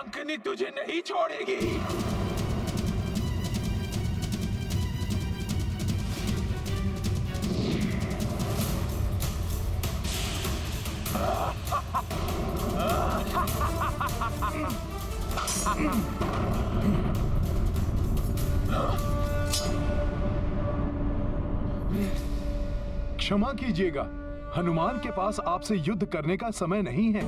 शंखनी तुझे नहीं छोड़ेगी। क्षमा कीजिएगा, हनुमान के पास आपसे युद्ध करने का समय नहीं है।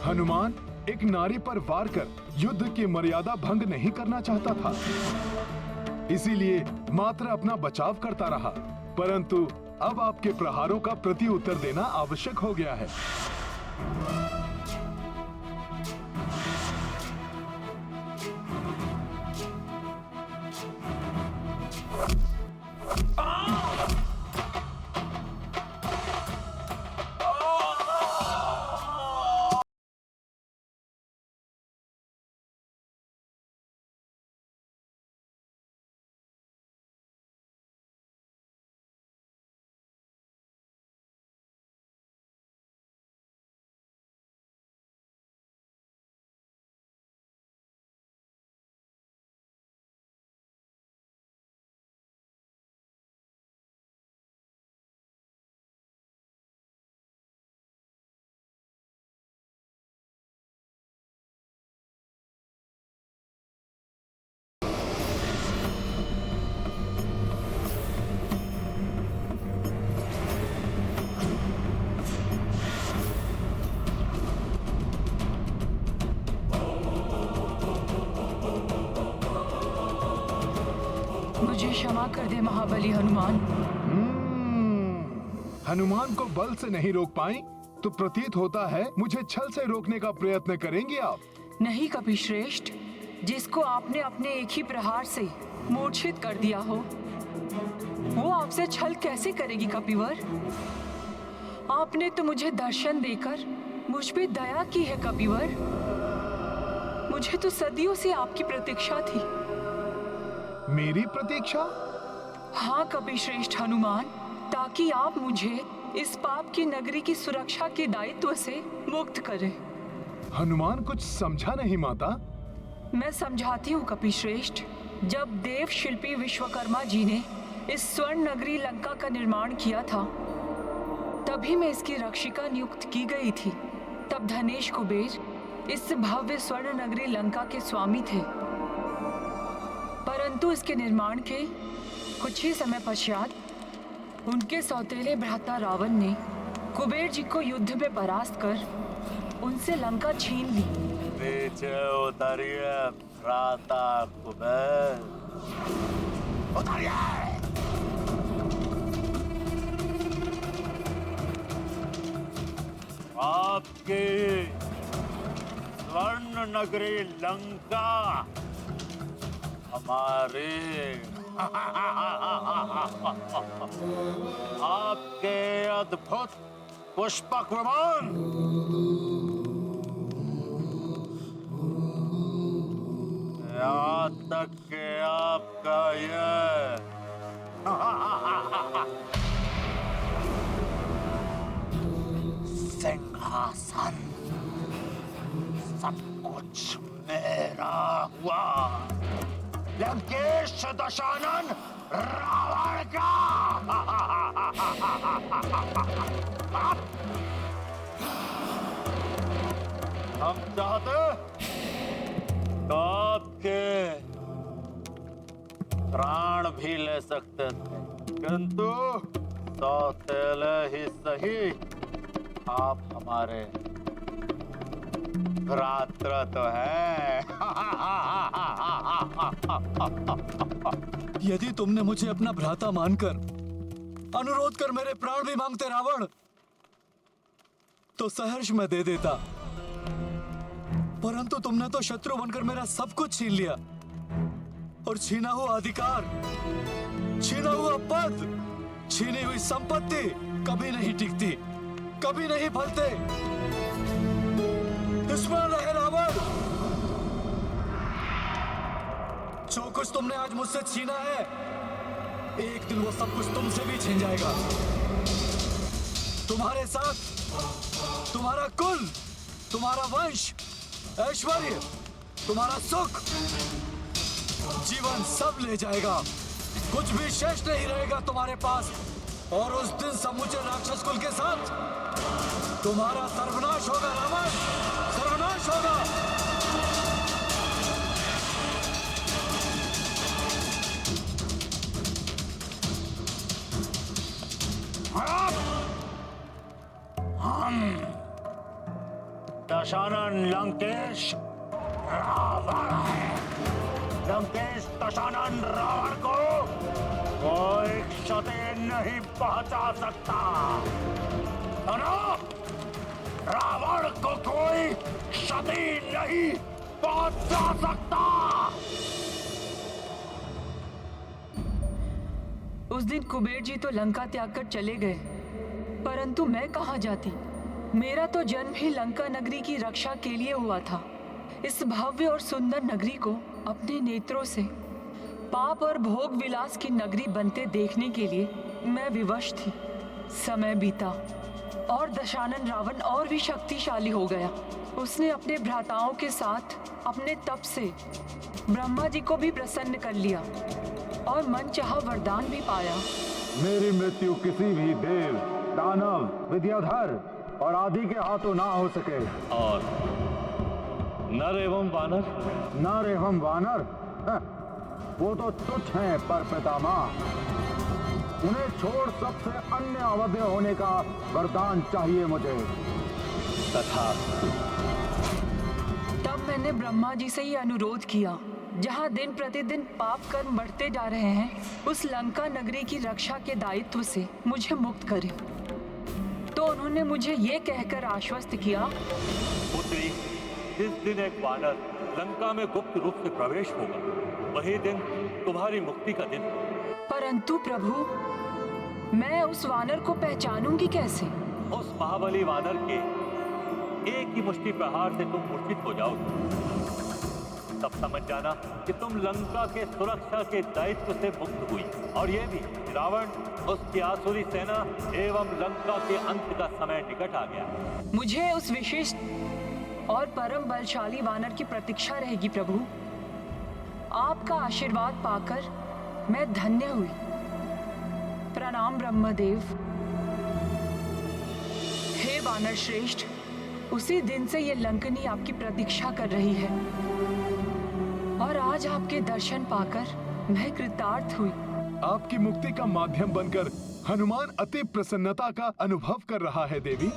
हनुमान एक नारी पर वार कर युद्ध की मर्यादा भंग नहीं करना चाहता था, इसीलिए मात्र अपना बचाव करता रहा। परंतु अब आपके प्रहारों का प्रति उत्तर देना आवश्यक हो गया है। मुझे क्षमा कर दे महाबली हनुमान। हनुमान को बल से नहीं रोक पाई तो प्रतीत होता है मुझे छल से रोकने का प्रयत्न करेंगे आप। नहीं कपिश्रेष्ठ, जिसको आपने अपने एक ही प्रहार से मूर्छित कर दिया हो, वो आपसे छल कैसे करेगी कपिवर? आपने तो मुझे दर्शन देकर मुझ पे दया की है कपिवर। मुझे तो सदियों से आपकी प्रतीक्षा थी। मेरी प्रतीक्षा? हाँ कपिश्रेष्ठ हनुमान, ताकि आप मुझे इस पाप की नगरी की सुरक्षा के दायित्व से मुक्त करें। हनुमान कुछ समझा नहीं माता। मैं समझाती हूँ कपिश्रेष्ठ। जब देव शिल्पी विश्वकर्मा जी ने इस स्वर्ण नगरी लंका का निर्माण किया था, तभी मैं इसकी रक्षिका नियुक्त की गई थी। तब धनेश कुबेर इस भव्य स्वर्ण नगरी लंका के स्वामी थे। परंतु इसके निर्माण के कुछ ही समय पश्चात उनके सौतेले भ्राता रावण ने कुबेर जी को युद्ध में परास्त कर उनसे लंका छीन ली। पीछे उतरिए भ्राता कुबेर, उतरिए। आपकी स्वर्ण नगरी लंका हमारे आपके अद्भुत पुष्पक विमान यहाँ तक के आपका ये सिंहासन सब कुछ मेरा हुआ। लंकेश दशानन रावण का। हम चाहते तो आपके प्राण भी ले सकते थे, किंतु सौतेले ही सही आप हमारे भ्रात्र तो है। यदि तुमने मुझे अपना भ्राता मानकर अनुरोध कर मेरे प्राण भी मांगते रावण, तो सहर्ष मैं दे देता। परंतु तुमने तो शत्रु बनकर मेरा सब कुछ छीन लिया, और छीना हुआ अधिकार, छीना हुआ पद, छीनी हुई संपत्ति कभी नहीं टिकती, कभी नहीं फलते। दुश्मन रहे रावण। जो कुछ तुमने आज मुझसे छीना है, एक दिन वो सब कुछ तुमसे भी छीन जाएगा। तुम्हारे साथ तुम्हारा कुल, तुम्हारा वंश ऐश्वर्य, तुम्हारा सुख, जीवन सब ले जाएगा। कुछ भी शेष नहीं रहेगा तुम्हारे पास। और उस दिन समूचे राक्षस कुल के साथ तुम्हारा सर्वनाश होगा रावण, सर्वनाश होगा। दशानन लंकेश रावण है। लंकेश दशानन रावण को कोई क्षति नहीं पहुंचा सकता। सुनो, रावण को कोई क्षति नहीं पहुंचा सकता। उस दिन कुबेर जी तो लंका त्याग कर चले गए, परंतु मैं कहाँ जाती। मेरा तो जन्म ही लंका नगरी की रक्षा के लिए हुआ था। इस भव्य और सुंदर नगरी को अपने नेत्रों से पाप और भोग विलास की नगरी बनते देखने के लिए मैं विवश थी। समय बीता और दशानन रावण और भी शक्तिशाली हो गया। उसने अपने भ्राताओं के साथ अपने तप से ब्रह्मा जी को भी प्रसन्न कर लिया और मनचाहा वरदान भी पाया। मेरी मृत्यु किसी भी देव, दानव, विद्याधर और आदि के हाथों ना हो सके। और नर एवं वानर? नर एवं वानर, वो तो तुच्छ हैं पर पितामह। उन्हें छोड़ सबसे अन्य अवध्य होने का वरदान चाहिए मुझे। तथा तब मैंने ब्रह्मा जी से ही अनुरोध किया, जहाँ दिन प्रतिदिन पाप कर्म बढ़ते जा रहे हैं, उस लंका नगरी की रक्षा के दायित्व से मुझे मुक्त करें। तो उन्होंने मुझे ये कहकर आश्वस्त किया, पुत्री, जिस दिन एक वानर लंका में गुप्त रूप से प्रवेश होगा, वही दिन तुम्हारी मुक्ति का दिन। परंतु प्रभु, मैं उस वानर को पहचानूंगी कैसे? उस महाबली वानर के एक ही मुष्टि प्रहार से तुम मूर्छित हो जाओगे। तब समझ जाना कि तुम लंका के सुरक्षा के दायित्व से मुक्त हुई। और ये भी रावण, उसकी आसुरी सेना एवं लंका के अंत का समय निकट आ गया। मुझे उस विशिष्ट और परम बलशाली वानर की प्रतीक्षा रहेगी प्रभु। आपका आशीर्वाद पाकर मैं धन्य हुई। प्रणाम ब्रह्मदेव। हे वानर श्रेष्ठ, उसी दिन से ये लंकनी आपकी प्रतीक्षा कर रही है और आज आपके दर्शन पाकर मैं कृतार्थ हुई। आपकी मुक्ति का माध्यम बनकर हनुमान अति प्रसन्नता का अनुभव कर रहा है देवी।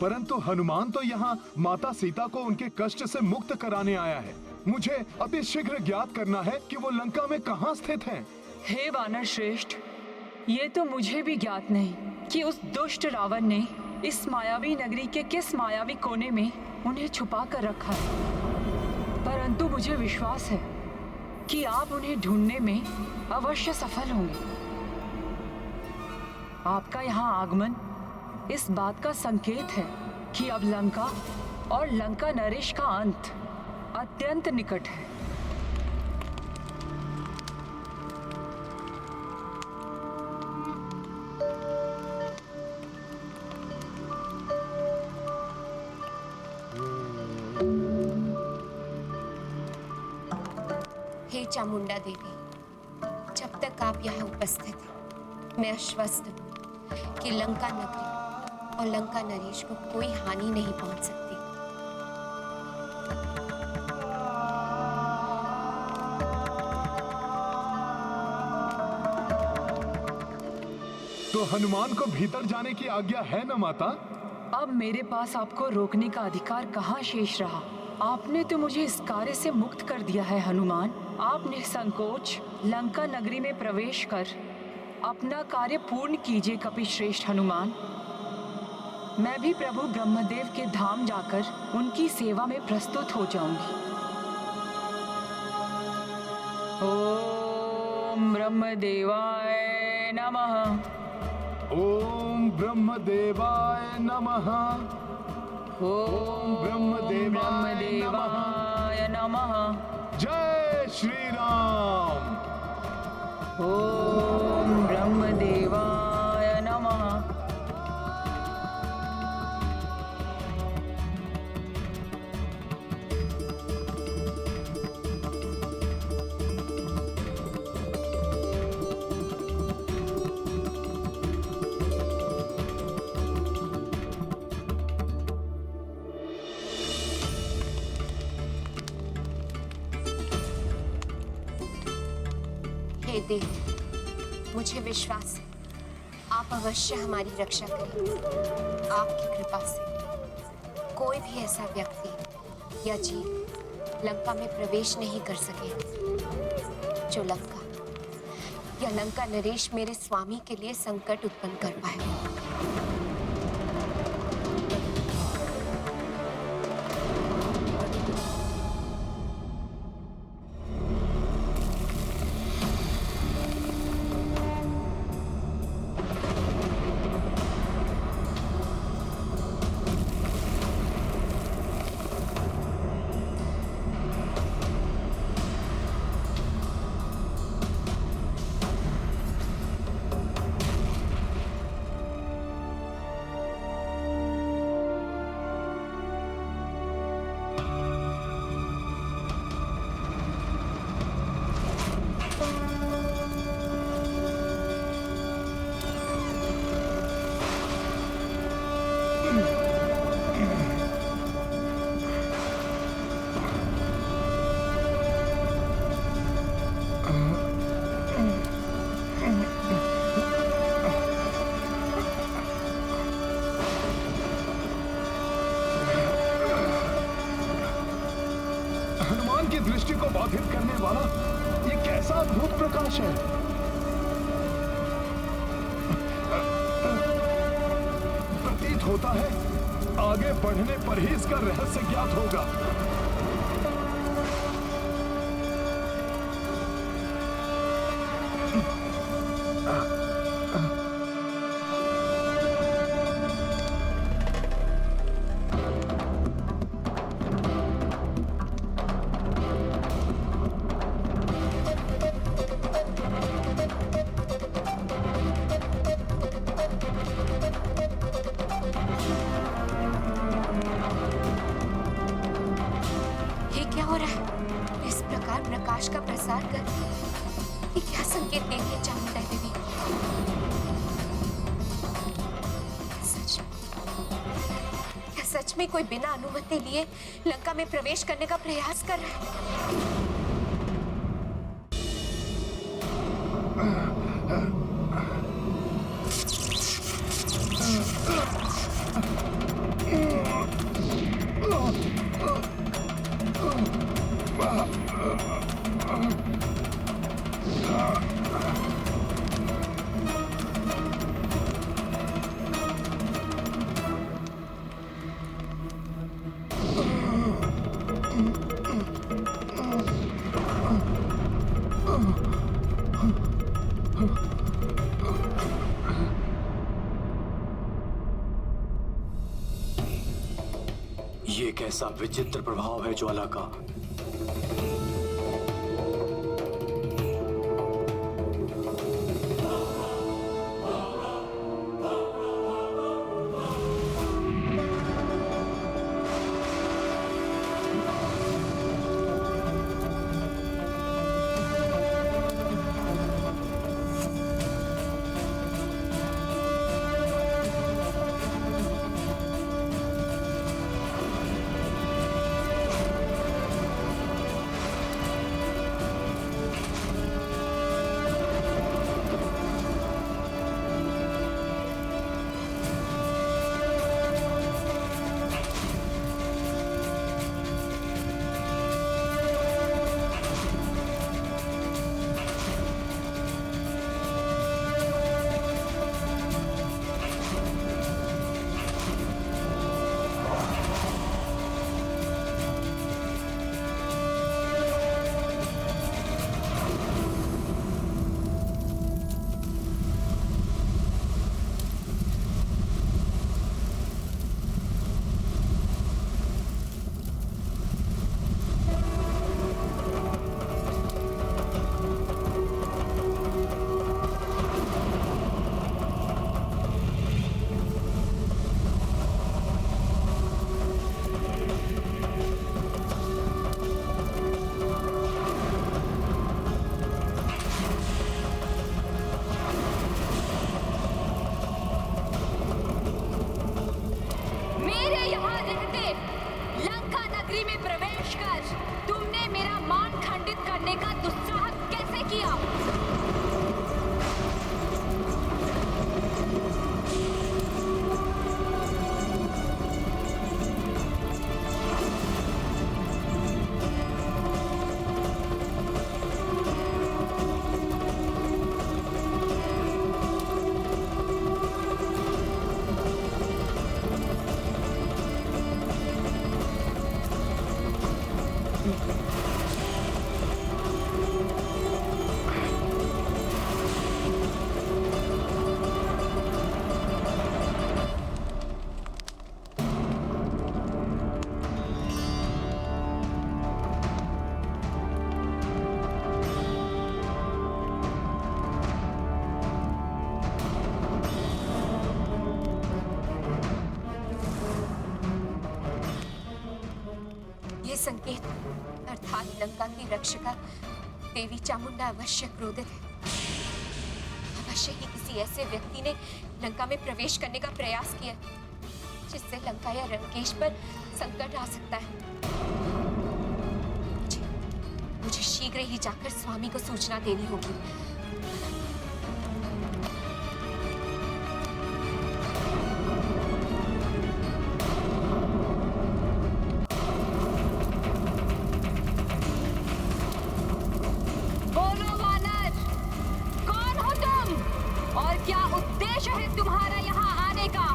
परंतु हनुमान तो यहाँ माता सीता को उनके कष्ट से मुक्त कराने आया है। मुझे अति शीघ्र ज्ञात करना है कि वो लंका में कहाँ स्थित हैं। हे वानर श्रेष्ठ, ये तो मुझे भी ज्ञात नहीं कि उस दुष्ट रावण ने इस मायावी नगरी के किस मायावी कोने में उन्हें छुपा कर रखा है। परंतु मुझे विश्वास है कि आप उन्हें ढूंढने में अवश्य सफल होंगे। आपका यहाँ आगमन इस बात का संकेत है कि अब लंका और लंका नरेश का अंत अत्यंत निकट है। हे चामुंडा देवी, जब तक आप यहाँ उपस्थित हैं, मैं आश्वस्त हूँ कि लंका नगरी और लंका नरेश को कोई हानि नहीं पहुँच सकती। तो हनुमान को भीतर जाने की आज्ञा है न माता? अब मेरे पास आपको रोकने का अधिकार कहाँ शेष रहा। आपने तो मुझे इस कार्य से मुक्त कर दिया है हनुमान। आप निसंकोच लंका नगरी में प्रवेश कर अपना कार्य पूर्ण कीजिए कपिश्रेष्ठ हनुमान। मैं भी प्रभु ब्रह्मदेव के धाम जाकर उनकी सेवा में प्रस्तुत हो जाऊंगी। ओम ब्रह्मदेवाय नमः। ओम ब्रह्मदेवाय नमः। ओम ब्रह्मदेवाय नमः। जय श्री राम। ओम ब्रह्मदेवाय नमः। हे देव, मुझे विश्वास है आप अवश्य हमारी रक्षा करेंगे। आपकी कृपा से कोई भी ऐसा व्यक्ति या जीव लंका में प्रवेश नहीं कर सके जो लंका या लंका नरेश मेरे स्वामी के लिए संकट उत्पन्न कर पाए। की दृष्टि को बाधित करने वाला ये कैसा अद्भुत प्रकाश है। प्रतीत होता है आगे बढ़ने पर ही इसका रहस्य ज्ञात होगा। प्रकाश का प्रसार कर ये क्या संकेत दे रही है चामुंडा देवी? सच में कोई बिना अनुमति लिए लंका में प्रवेश करने का प्रयास कर रहा है। ये कैसा विचित्र प्रभाव है ज्वाला का। तुमने मेरा मान खंडित करने का दुस्साहस कैसे किया? संकेत अर्थात लंका की रक्षिका देवी चामुंडा अवश्य क्रोधित है। अवश्य ही किसी ऐसे व्यक्ति ने लंका में प्रवेश करने का प्रयास किया जिससे लंका या लंकेश पर संकट आ सकता है। मुझे शीघ्र ही जाकर स्वामी को सूचना देनी होगी। बोलो वानर, कौन हो तुम और क्या उद्देश्य है तुम्हारा यहाँ आने का?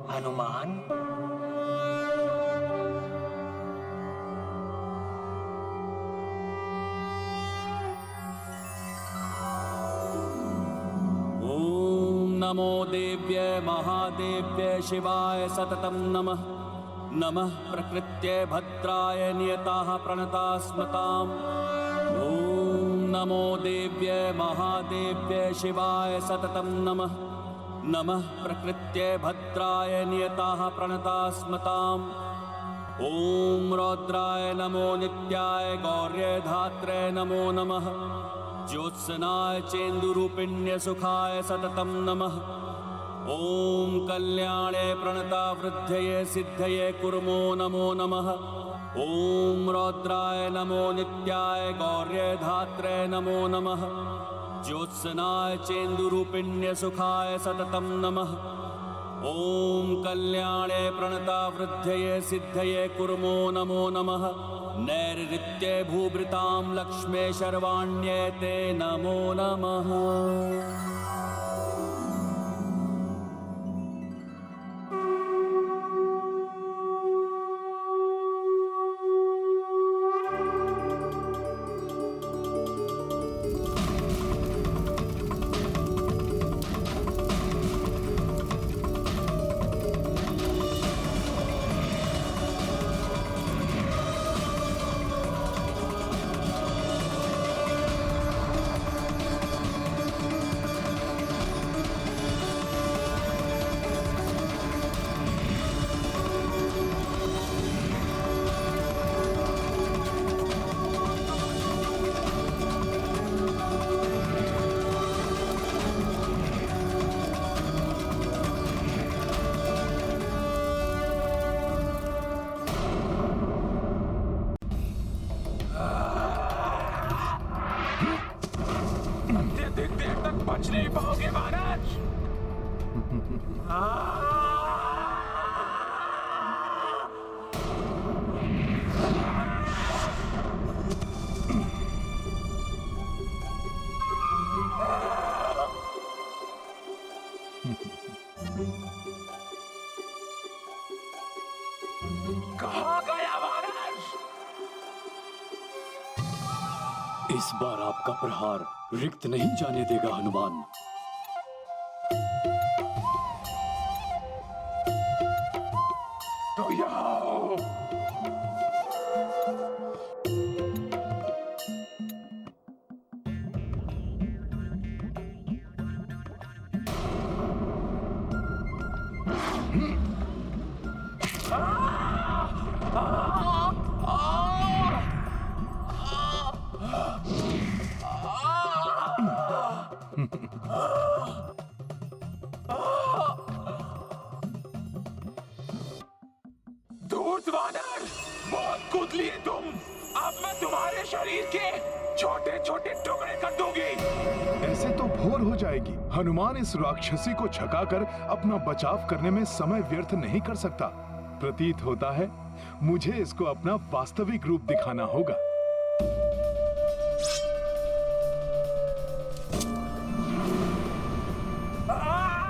हनुमान, ओम नमो देव्य महादेव्य शिवाय सततं नमः। नमः प्रकृत्ये भद्राय नियताः प्रणतास्मताम्। ओम नमो देव्य महादेव्य शिवाय सततं नमः। नमः प्रकृत्ये भद्राय नियताः प्रणतास्मताम्। ओम रौद्राय नमो नित्याय गौर्य धात्रे नमो नमः। ज्योत्सनाय चेन्दुरूपिण्य सुखाय सततं नमः। ओम कल्याणे प्रणता वृद्धये सिद्धये कुर्मो नमो नमः। ओम रौद्राय नमो नित्याय गौर्य धात्रे नमो नमः। ज्योत्सनाय चेन्दुरूपिण्य सुखाय सततं नमः। ओम कल्याणे प्रणता वृद्धये सिद्धये कुर्मो नमो नमः। नैरृत्ये भूभृतां लक्ष्मे शर्वाण्ये ते नमो नमः। देर तक बच नहीं पाओगे महाराज। कहाँ गया महाराज? इस बार आपका प्रहार रिक्त नहीं जाने देगा हनुमान। तो यहाँ आओ। धूर्त वानर, बहुत कूद लिए तुम। अब मैं तुम्हारे शरीर के छोटे छोटे टुकड़े कर दूंगी। ऐसे तो भोर हो जाएगी। हनुमान इस राक्षसी को छकाकर अपना बचाव करने में समय व्यर्थ नहीं कर सकता। प्रतीत होता है मुझे इसको अपना वास्तविक रूप दिखाना होगा।